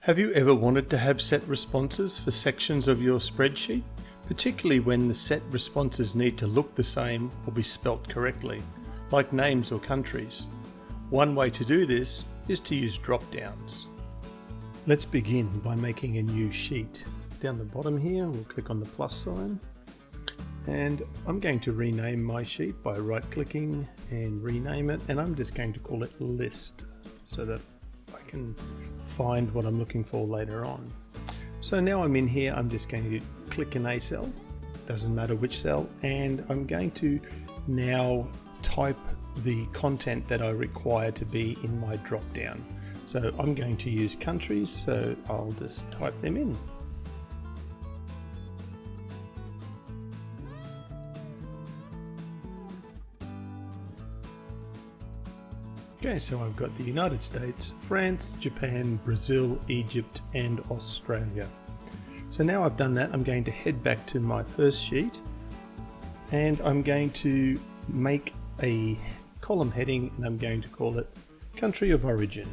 Have you ever wanted to have set responses for sections of your spreadsheet, particularly when the set responses need to look the same or be spelt correctly, like names or countries? One way to do this is to use dropdowns. Let's begin by making a new sheet. Down the bottom here, we'll click on the plus sign, and I'm going to rename my sheet by right-clicking and rename it, and I'm just going to call it list so that I can find what I'm looking for later on. So now I'm in here, I'm just going to click in a cell, doesn't matter which cell, and I'm going to now type the content that I require to be in my drop down. So I'm going to use countries, so I'll just type them in. Okay, so I've got the United States, France, Japan, Brazil, Egypt, and Australia. So now I've done that, I'm going to head back to my first sheet, and I'm going to make a column heading, and I'm going to call it Country of Origin.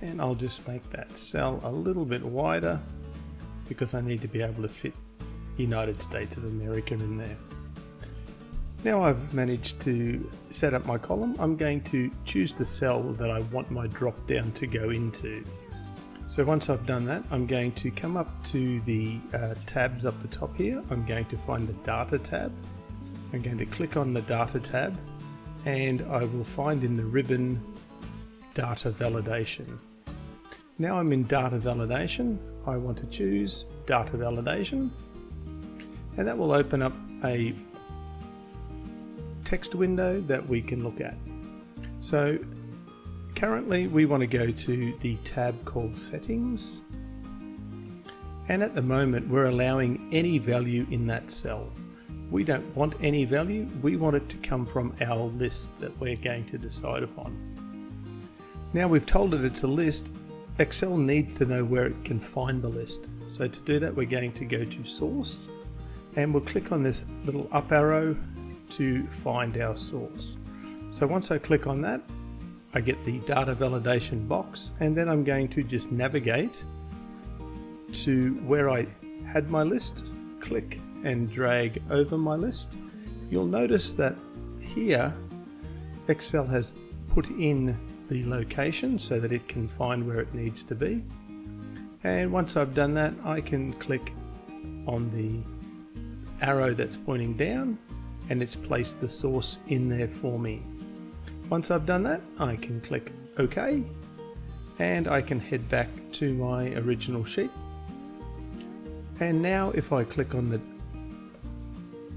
And I'll just make that cell a little bit wider because I need to be able to fit United States of America in there. Now I've managed to set up my column, I'm going to choose the cell that I want my drop down to go into. So once I've done that, I'm going to come up to the tabs up the top here. I'm going to find the data tab. I'm going to click on the data tab, and I will find in the ribbon data validation. Now I'm in data validation. I want to choose data validation, and that will open up a text window that we can look at. So currently we want to go to the tab called settings, and at the moment we're allowing any value in that cell. We don't want any value, we want it to come from our list that we're going to decide upon. Now we've told it it's a list, Excel needs to know where it can find the list. So to do that, we're going to go to source, and we'll click on this little up arrow to find our source. So once I click on that, I get the data validation box, and then I'm going to just navigate to where I had my list, click and drag over my list. You'll notice that here Excel has put in the location so that it can find where it needs to be. And once I've done that, I can click on the arrow that's pointing down, and it's placed the source in there for me. Once I've done that, I can click OK, and I can head back to my original sheet. And now if I click on the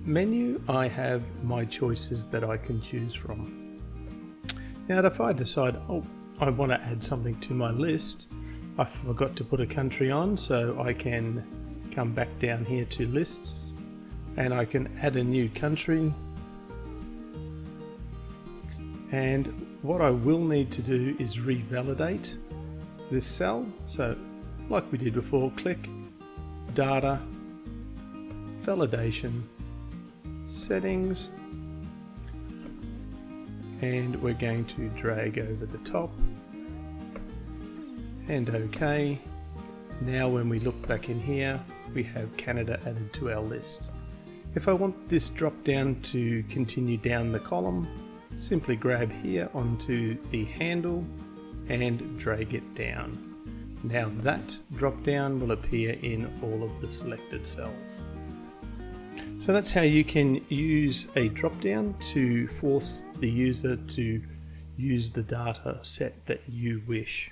menu, I have my choices that I can choose from. Now if I decide, I want to add something to my list, I forgot to put a country on, so I can come back down here to lists, and I can add a new country. And what I will need to do is revalidate this cell. So like we did before, click data, validation, settings, and we're going to drag over the top and OK. Now when we look back in here, we have Canada added to our list. If I want this drop down to continue down the column, simply grab here onto the handle and drag it down. Now that drop down will appear in all of the selected cells. So that's how you can use a drop down to force the user to use the data set that you wish.